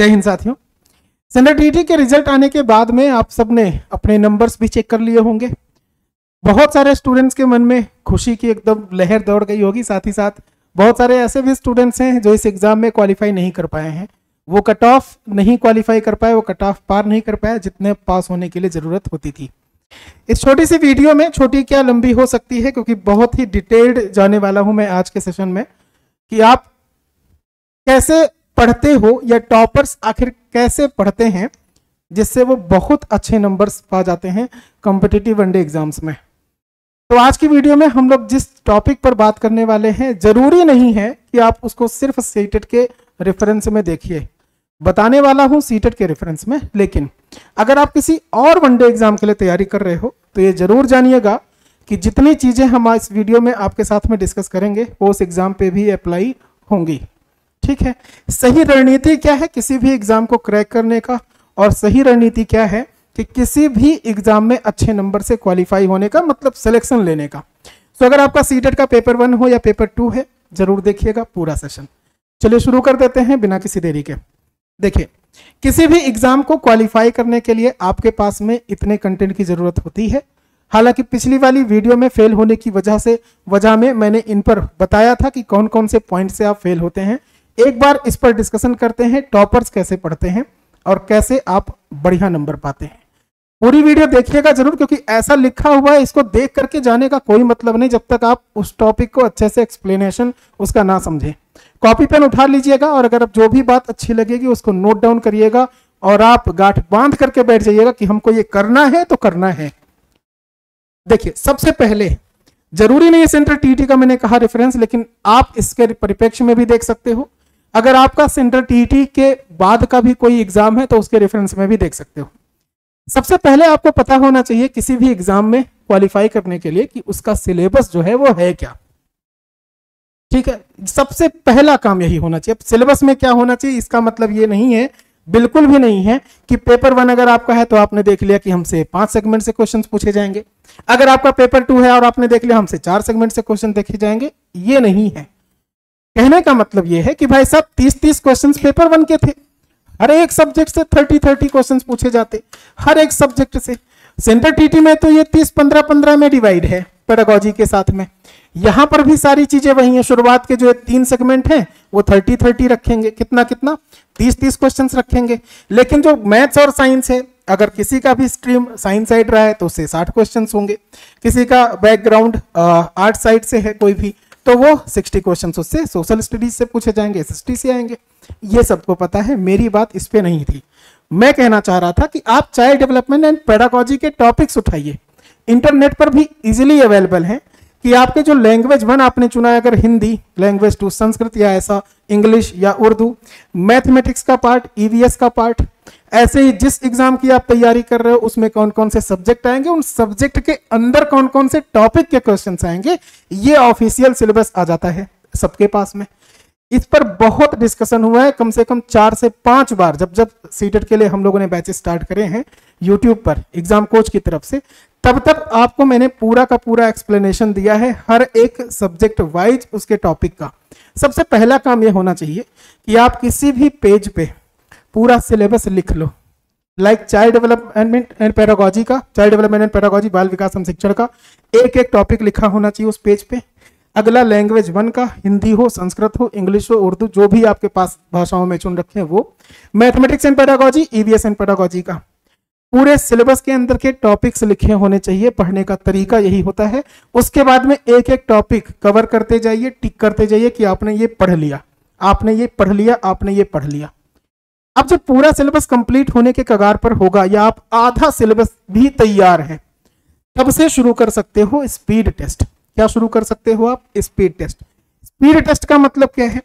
जय हिंद साथियों। Central TT के रिजल्ट आने के बाद में आप सबने अपने नंबर्स भी चेक कर लिए होंगे। बहुत सारे स्टूडेंट्स के मन में खुशी की एकदम लहर दौड़ गई होगी। साथ ही साथ बहुत सारे ऐसे भी स्टूडेंट्स हैं जो इस एग्जाम में क्वालिफाई नहीं कर पाए हैं। वो कट ऑफ नहीं क्वालिफाई कर पाए, वो कट ऑफ पार नहीं कर पाए जितने पास होने के लिए जरूरत होती थी। इस छोटी सी वीडियो में, छोटी क्या लंबी हो सकती है, क्योंकि बहुत ही डिटेल्ड जाने वाला हूं मैं आज के सेशन में कि आप कैसे पढ़ते हो या टॉपर्स आखिर कैसे पढ़ते हैं जिससे वो बहुत अच्छे नंबर्स पा जाते हैं कॉम्पिटिटिव वनडे एग्जाम्स में। तो आज की वीडियो में हम लोग जिस टॉपिक पर बात करने वाले हैं, जरूरी नहीं है कि आप उसको सिर्फ सीटेट के रेफरेंस में देखिए। बताने वाला हूं सीटेट के रेफरेंस में, लेकिन अगर आप किसी और वनडे एग्जाम के लिए तैयारी कर रहे हो तो ये जरूर जानिएगा कि जितनी चीजें हम इस वीडियो में आपके साथ में डिस्कस करेंगे वो उस एग्जाम पे भी अप्लाई होंगी। ठीक है, सही रणनीति क्या है किसी भी एग्जाम को क्रैक करने का, और सही रणनीति क्या है कि किसी भी एग्जाम में अच्छे नंबर से क्वालिफाई होने का, मतलब सिलेक्शन लेने का। तो अगर आपका सीटेट का पेपर 1 हो या पेपर 2 है, जरूर देखिएगा पूरा सेशन। चलिए शुरू कर देते हैं बिना किसी देरी के। देखिए, किसी भी एग्जाम को क्वालिफाई करने के लिए आपके पास में इतने कंटेंट की जरूरत होती है। हालांकि पिछली वाली वीडियो में फेल होने की वजह में मैंने इन पर बताया था कि कौन कौन से पॉइंट से आप फेल होते हैं। एक बार इस पर डिस्कशन करते हैं, टॉपर्स कैसे पढ़ते हैं और कैसे आप बढ़िया नंबर पाते हैं। पूरी वीडियो देखिएगा जरूर, क्योंकि ऐसा लिखा हुआ है, इसको देख करके जाने का कोई मतलब नहीं जब तक आप उस टॉपिक को अच्छे से एक्सप्लेनेशन उसका ना समझें। कॉपी पेन उठा लीजिएगा और अगर जो भी बात अच्छी लगेगी उसको नोट डाउन करिएगा और आप गांठ बांध करके बैठ जाइएगा कि हमको ये करना है तो करना है। देखिए, सबसे पहले जरूरी नहीं है सेंट्रल टीटी का मैंने कहा रेफरेंस, लेकिन आप इसके परिप्रेक्ष्य में भी देख सकते हो। अगर आपका सेंट्रल टीटी के बाद का भी कोई एग्जाम है तो उसके रेफरेंस में भी देख सकते हो। सबसे पहले आपको पता होना चाहिए किसी भी एग्जाम में क्वालिफाई करने के लिए कि उसका सिलेबस जो है वो है क्या। ठीक है, सबसे पहला काम यही होना चाहिए। सिलेबस में क्या होना चाहिए इसका मतलब ये नहीं है, बिल्कुल भी नहीं है कि पेपर 1 अगर आपका है तो आपने देख लिया कि हमसे 5 सेगमेंट से क्वेश्चंस पूछे जाएंगे। अगर आपका पेपर 2 है और आपने देख लिया हमसे 4 सेगमेंट से क्वेश्चन देखे जाएंगे, ये नहीं है। कहने का मतलब ये है कि भाई साहब 30-30 क्वेश्चंस पेपर 1 के थे। हर एक सब्जेक्ट से 30-30 क्वेश्चंस पूछे जाते, हर एक सब्जेक्ट से। सेंट्रल टीटी में तो ये 30-15-15 में डिवाइड है पेडागोजी के साथ में। यहां पर भी सारी चीजें वही है। शुरुआत के जो 3 सेगमेंट हैं वो 30-30 रखेंगे, कितना 30-30 क्वेश्चंस रखेंगे। लेकिन जो मैथ्स और साइंस है, अगर किसी का भी स्ट्रीम साइंस साइड रहा है तो उससे 60 क्वेश्चंस होंगे। किसी का बैकग्राउंड आर्ट साइड से है कोई भी, तो वो 60 क्वेश्चंस उससे सोशल स्टडीज से पूछे जाएंगे, एसएसटी से आएंगे। ये सबको पता है, मेरी बात इस पे नहीं थी। मैं कहना चाह रहा था कि आप चाइल्ड डेवलपमेंट एंड पेडागोजी के टॉपिक्स उठाइए, इंटरनेट पर भी इजीली अवेलेबल हैं कि आपके जो लैंग्वेज 1 आपने चुना है, अगर हिंदी, लैंग्वेज 2 संस्कृत या ऐसा इंग्लिश या उर्दू, मैथमेटिक्स का पार्ट, ईवीएस का पार्ट, ऐसे ही जिस एग्जाम की आप तैयारी कर रहे हो उसमें कौन कौन से सब्जेक्ट आएंगे, उन सब्जेक्ट के अंदर कौन कौन से टॉपिक के क्वेश्चंस आएंगे, ये ऑफिशियल सिलेबस आ जाता है सबके पास में। इस पर बहुत डिस्कशन हुआ है, कम से कम 4 से 5 बार। जब सीटेट के लिए हम लोगों ने बैचेस स्टार्ट करे हैं यूट्यूब पर एग्जाम कोच की तरफ से, तब आपको मैंने पूरा का पूरा एक्सप्लेनेशन दिया है हर एक सब्जेक्ट वाइज उसके टॉपिक का। सबसे पहला काम यह होना चाहिए कि आप किसी भी पेज पे पूरा सिलेबस लिख लो। Like child development and pedagogy का, चाइल्ड डेवलपमेंट एंड पेडागोजी, बाल विकास एवं शिक्षण का एक टॉपिक लिखा होना चाहिए उस पेज पे। अगला लैंग्वेज 1 का, हिंदी हो, संस्कृत हो, इंग्लिश हो, उर्दू, जो भी आपके पास भाषाओं में चुन रखे हैं वो। Mathematics and pedagogy, EVS and pedagogy का पूरे सिलेबस के अंदर के टॉपिक्स लिखे होने चाहिए। पढ़ने का तरीका यही होता है। उसके बाद में एक टॉपिक कवर करते जाइए, टिक करते जाइए कि आपने ये पढ़ लिया, आपने ये पढ़ लिया, आपने ये पढ़ लिया। अब जब पूरा सिलेबस कंप्लीट होने के कगार पर होगा या आप आधा सिलेबस भी तैयार है, तब से शुरू कर सकते हो स्पीड टेस्ट। क्या शुरू कर सकते हो आप? Speed test. स्पीड टेस्ट का मतलब क्या है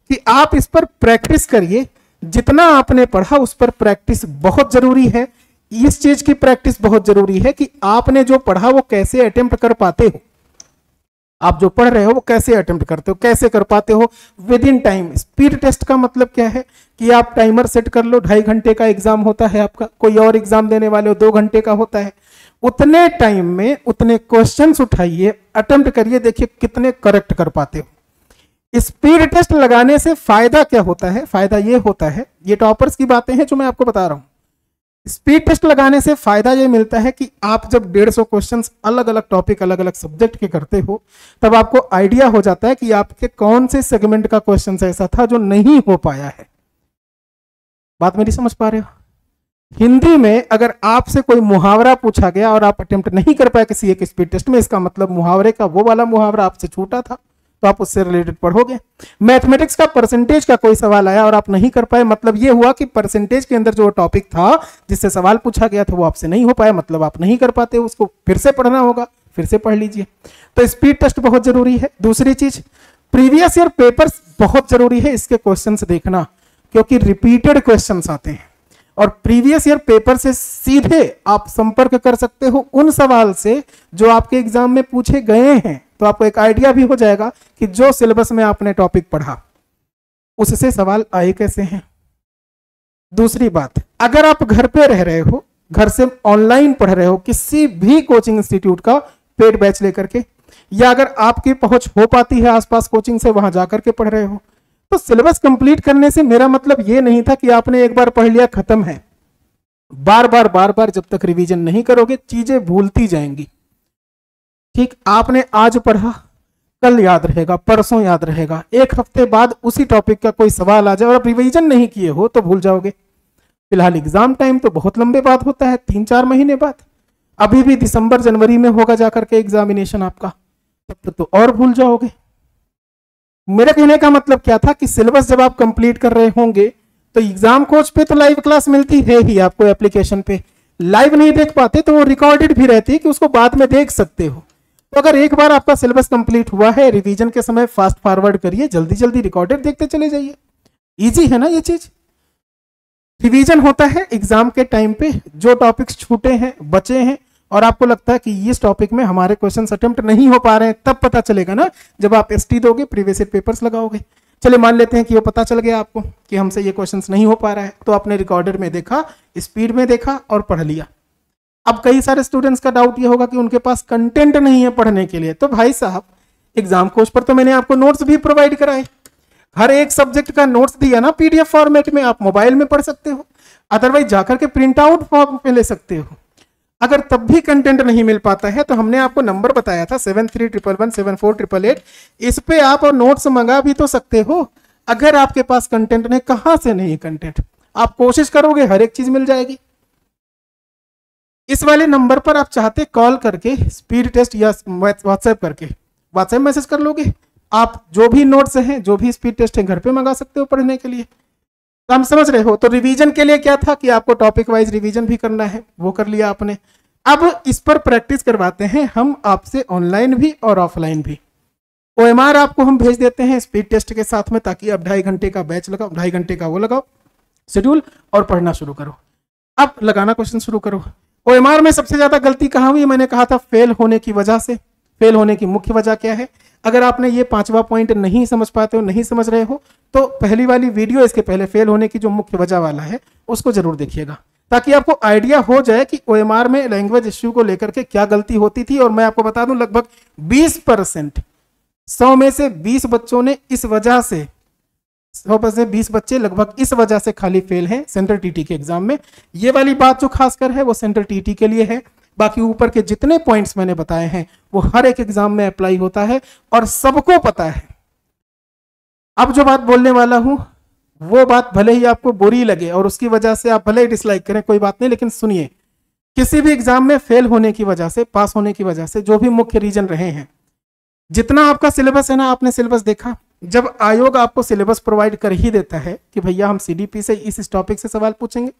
कि आप इस पर प्रैक्टिस करिए। जितना आपने पढ़ा उस पर प्रैक्टिस बहुत जरूरी है। इस चीज की प्रैक्टिस बहुत जरूरी है कि आपने जो पढ़ा वो कैसे अटेम्प्ट कर पाते हो। आप जो पढ़ रहे हो वो कैसे अटेम्प्ट करते हो, कैसे कर पाते हो within time. Speed test का मतलब क्या है कि आप टाइमर सेट कर लो, 2.5 घंटे का एग्जाम होता है आपका, कोई और एग्जाम देने वाले हो 2 घंटे का होता है। उतने टाइम में उतने क्वेश्चंस उठाइए, अटेम्प्ट करिए, देखिए कितने करेक्ट कर पाते हो। स्पीड टेस्ट लगाने से फायदा क्या होता है? फायदा ये होता है, ये टॉपर्स की बातें हैं जो मैं आपको बता रहा हूं। स्पीड टेस्ट लगाने से फायदा ये मिलता है कि आप जब 150 क्वेश्चंस अलग अलग टॉपिक अलग अलग सब्जेक्ट के करते हो, तब आपको आइडिया हो जाता है कि आपके कौन से सेगमेंट का क्वेश्चन ऐसा था जो नहीं हो पाया है। बात मेरी समझ पा रहे हो? हिंदी में अगर आपसे कोई मुहावरा पूछा गया और आप अटेम्प्ट नहीं कर पाए किसी एक स्पीड टेस्ट में, इसका मतलब मुहावरे का वो वाला मुहावरा आपसे छूटा था, तो आप उससे रिलेटेड पढ़ोगे। मैथमेटिक्स का परसेंटेज का कोई सवाल आया और आप नहीं कर पाए, मतलब ये हुआ कि परसेंटेज के अंदर जो टॉपिक था जिससे सवाल पूछा गया था वो आपसे नहीं हो पाया, मतलब आप नहीं कर पाते, उसको फिर से पढ़ना होगा, फिर से पढ़ लीजिए। तो स्पीड टेस्ट बहुत जरूरी है। दूसरी चीज, प्रीवियस ईयर पेपर्स बहुत जरूरी है, इसके क्वेश्चंस देखना, क्योंकि रिपीटेड क्वेश्चंस आते हैं और प्रीवियस ईयर पेपर से सीधे आप संपर्क कर सकते हो उन सवाल से जो आपके एग्जाम में पूछे गए हैं। तो आपको एक आइडिया भी हो जाएगा कि जो सिलेबस में आपने टॉपिक पढ़ा उससे सवाल आए कैसे हैं। दूसरी बात, अगर आप घर पे रह रहे हो, घर से ऑनलाइन पढ़ रहे हो किसी भी कोचिंग इंस्टीट्यूट का पेड बैच लेकर के, या अगर आपकी पहुंच हो पाती है आसपास कोचिंग से, वहां जाकर के पढ़ रहे हो, तो सिलेबस कंप्लीट करने से मेरा मतलब ये नहीं था कि आपने एक बार पढ़ लिया खत्म है। बार बार जब तक रिवीजन नहीं करोगे चीजें भूलती जाएंगी। ठीक, आपने आज पढ़ा, कल याद रहेगा, परसों याद रहेगा, एक हफ्ते बाद उसी टॉपिक का कोई सवाल आ जाए और आप रिवीजन नहीं किए हो तो भूल जाओगे। फिलहाल एग्जाम टाइम तो बहुत लंबे बाद होता है, 3-4 महीने बाद। अभी भी दिसंबर जनवरी में होगा जाकर के एग्जामिनेशन आपका, तब तक तो और भूल जाओगे। मेरे कहने का मतलब क्या था कि सिलेबस जब आप कंप्लीट कर रहे होंगे तो एग्जाम कोच पे तो लाइव क्लास मिलती है ही आपको, एप्लीकेशन पे लाइव नहीं देख पाते तो वो रिकॉर्डेड भी रहती है कि उसको बाद में देख सकते हो। तो अगर एक बार आपका सिलेबस कंप्लीट हुआ है, रिवीजन के समय फास्ट फॉरवर्ड करिए, जल्दी जल्दी रिकॉर्डेड देखते चले जाइए। इजी है ना ये चीज। रिवीजन होता है एग्जाम के टाइम पे, जो टॉपिक्स छूटे हैं, बचे हैं और आपको लगता है कि इस टॉपिक में हमारे क्वेश्चन अटेम्प्ट नहीं हो पा रहे हैं, तब पता चलेगा ना जब आप एसटी दोगे, प्रीवियस ईयर पेपर्स लगाओगे। चलिए मान लेते हैं कि वो पता चल गया आपको कि हमसे ये क्वेश्चंस नहीं हो पा रहा है, तो आपने रिकॉर्डर में देखा, स्पीड में देखा और पढ़ लिया। अब कई सारे स्टूडेंट्स का डाउट ये होगा कि उनके पास कंटेंट नहीं है पढ़ने के लिए। तो भाई साहब, एग्जाम कोच पर तो मैंने आपको नोट्स भी प्रोवाइड कराए, हर एक सब्जेक्ट का नोट्स दिया ना पीडीएफ फॉर्मेट में, आप मोबाइल में पढ़ सकते हो, अदरवाइज जाकर के प्रिंट आउट फॉर्म में ले सकते हो। अगर तब भी कंटेंट नहीं मिल पाता है तो हमने आपको नंबर बताया था 7311174888, इस पे आप और नोट्स मंगा भी तो सकते हो। अगर आपके पास कंटेंट नहीं, कहां से नहीं कंटेंट, आप कोशिश करोगे हर एक चीज मिल जाएगी। इस वाले नंबर पर आप चाहते कॉल करके स्पीड टेस्ट या व्हाट्सएप करके व्हाट्सएप मैसेज कर लोगे, आप जो भी नोट्स हैं, जो भी स्पीड टेस्ट है घर पे मंगा सकते हो पढ़ने के लिए। तो हम समझ रहे हो। तो रिवीजन के लिए क्या था कि आपको टॉपिक वाइज रिवीजन भी करना है, वो कर लिया आपने। अब इस पर प्रैक्टिस करवाते हैं हम आपसे, ऑनलाइन भी और ऑफलाइन भी। ओएमआर आपको हम भेज देते हैं स्पीड टेस्ट के साथ में, ताकि आप 2.5 घंटे का बैच लगाओ, 2.5 घंटे का वो लगाओ शेड्यूल और पढ़ना शुरू करो। अब लगाना क्वेश्चन शुरू करो। ओएमआर में सबसे ज्यादा गलती कहां हुई? मैंने कहा था फेल होने की वजह से। फेल होने की मुख्य वजह क्या है? अगर आपने ये 5वां पॉइंट नहीं समझ पाते हो, नहीं समझ रहे हो, तो पहली वाली वीडियो इसके पहले फेल होने की जो मुख्य वजह वाला है उसको जरूर देखिएगा, ताकि आपको आइडिया हो जाए कि ओएमआर में लैंग्वेज इश्यू को लेकर के क्या गलती होती थी। और मैं आपको बता दूं, लगभग 20%, 100 में से 20 बच्चों ने इस वजह से, 100 में से 20 बच्चे लगभग इस वजह से खाली फेल हैं सेंट्रल टीटी के एग्जाम में। ये वाली बात जो खासकर है वो सेंट्रल टीटी के लिए है, बाकी ऊपर के जितने पॉइंट्स मैंने बताए हैं वो हर एक एग्जाम में अप्लाई होता है और सबको पता है। अब जो बात बोलने वाला हूं वो बात भले ही आपको बुरी लगे और उसकी वजह से आप भले ही डिसलाइक करें, कोई बात नहीं, लेकिन सुनिए, किसी भी एग्जाम में फेल होने की वजह से, पास होने की वजह से जो भी मुख्य रीजन रहे हैं, जितना आपका सिलेबस है ना, आपने सिलेबस देखा, जब आयोग आपको सिलेबस प्रोवाइड कर ही देता है कि भैया हम सीडीपी से इस टॉपिक से सवाल पूछेंगे,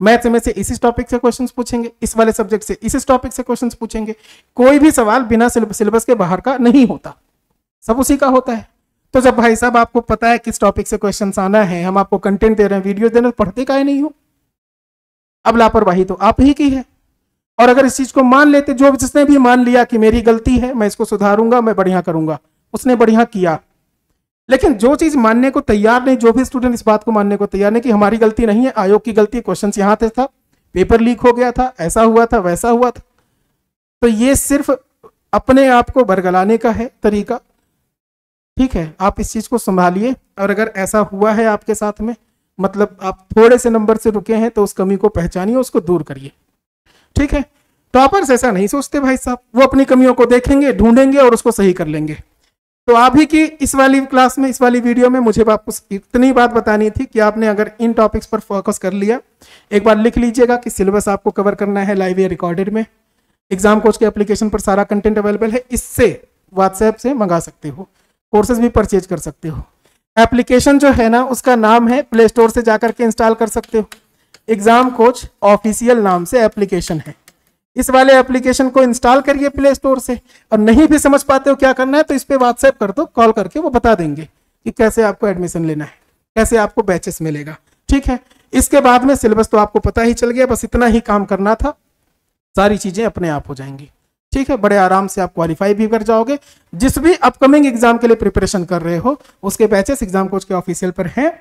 मैथ्स में से इस टॉपिक से क्वेश्चंस पूछेंगे, इस वाले सब्जेक्ट से इस टॉपिक से क्वेश्चंस पूछेंगे, कोई भी सवाल बिना सिलेबस के बाहर का नहीं होता, सब उसी का होता है। तो जब भाई साहब आपको पता है किस टॉपिक से क्वेश्चंस आना है, हम आपको कंटेंट दे रहे हैं, वीडियो दे रहे हैं, पढ़ते काहे नहीं हो? अब लापरवाही तो आप ही की है। और अगर इस चीज को मान लेते, जो जिसने भी मान लिया कि मेरी गलती है, मैं इसको सुधारूंगा, मैं बढ़िया करूंगा, उसने बढ़िया किया। लेकिन जो चीज मानने को तैयार नहीं, जो भी स्टूडेंट इस बात को मानने को तैयार नहीं कि हमारी गलती नहीं है, आयोग की गलती, क्वेश्चन यहां से था, पेपर लीक हो गया था, ऐसा हुआ था, वैसा हुआ था, तो ये सिर्फ अपने आप को बरगलाने का है तरीका। ठीक है, आप इस चीज को संभालिए, और अगर ऐसा हुआ है आपके साथ में, मतलब आप थोड़े से नंबर से रुके हैं, तो उस कमी को पहचानिए, उसको दूर करिए। ठीक है, टॉपर्स ऐसा नहीं सोचते भाई साहब, वो अपनी कमियों को देखेंगे, ढूंढेंगे और उसको सही कर लेंगे। तो आप ही की इस वाली क्लास में, इस वाली वीडियो में मुझे आपको इतनी बात बतानी थी कि आपने अगर इन टॉपिक्स पर फोकस कर लिया, एक बार लिख लीजिएगा कि सिलेबस आपको कवर करना है लाइव या रिकॉर्डेड में। एग्जाम कोच के एप्लीकेशन पर सारा कंटेंट अवेलेबल है, इससे व्हाट्सएप से मंगा सकते हो, कोर्सेज भी परचेज कर सकते हो। एप्लीकेशन जो है ना, उसका नाम है, प्ले स्टोर से जाकर के इंस्टॉल कर सकते हो, एग्जाम कोच ऑफिशियल नाम से एप्लीकेशन है। इस वाले एप्लीकेशन को इंस्टॉल करिए प्ले स्टोर से, और नहीं भी समझ पाते हो क्या करना है, तो इस पे व्हाट्सएप कर दो, कॉल करके वो बता देंगे कि कैसे आपको एडमिशन लेना है, कैसे आपको बैचेस मिलेगा। ठीक है, इसके बाद में सिलेबस तो आपको पता ही चल गया, बस इतना ही काम करना था, सारी चीजें अपने आप हो जाएंगी। ठीक है, बड़े आराम से आप क्वालिफाई भी कर जाओगे। जिस भी अपकमिंग एग्जाम के लिए प्रिपरेशन कर रहे हो, उसके बैचेस एग्जाम कोच के ऑफिशियल पर हैं,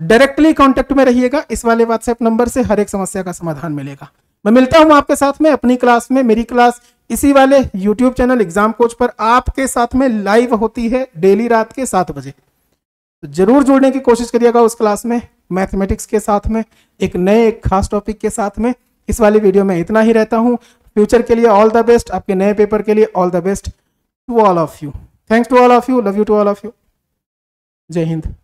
डायरेक्टली कांटेक्ट में रहिएगा, इस वाले व्हाट्सएप नंबर से हर एक समस्या का समाधान मिलेगा। मैं मिलता हूं आपके साथ में अपनी क्लास में। मेरी क्लास इसी वाले यूट्यूब चैनल एग्जाम कोच पर आपके साथ में लाइव होती है डेली रात के 7 बजे। तो जरूर जुड़ने की कोशिश करिएगा उस क्लास में, मैथमेटिक्स के साथ में, एक नए एक खास टॉपिक के साथ में। इस वाली वीडियो में इतना ही रहता हूं। फ्यूचर के लिए ऑल द बेस्ट, आपके नए पेपर के लिए all the best to all of you. Thanks to all of you, love you to all of you. जय हिंद।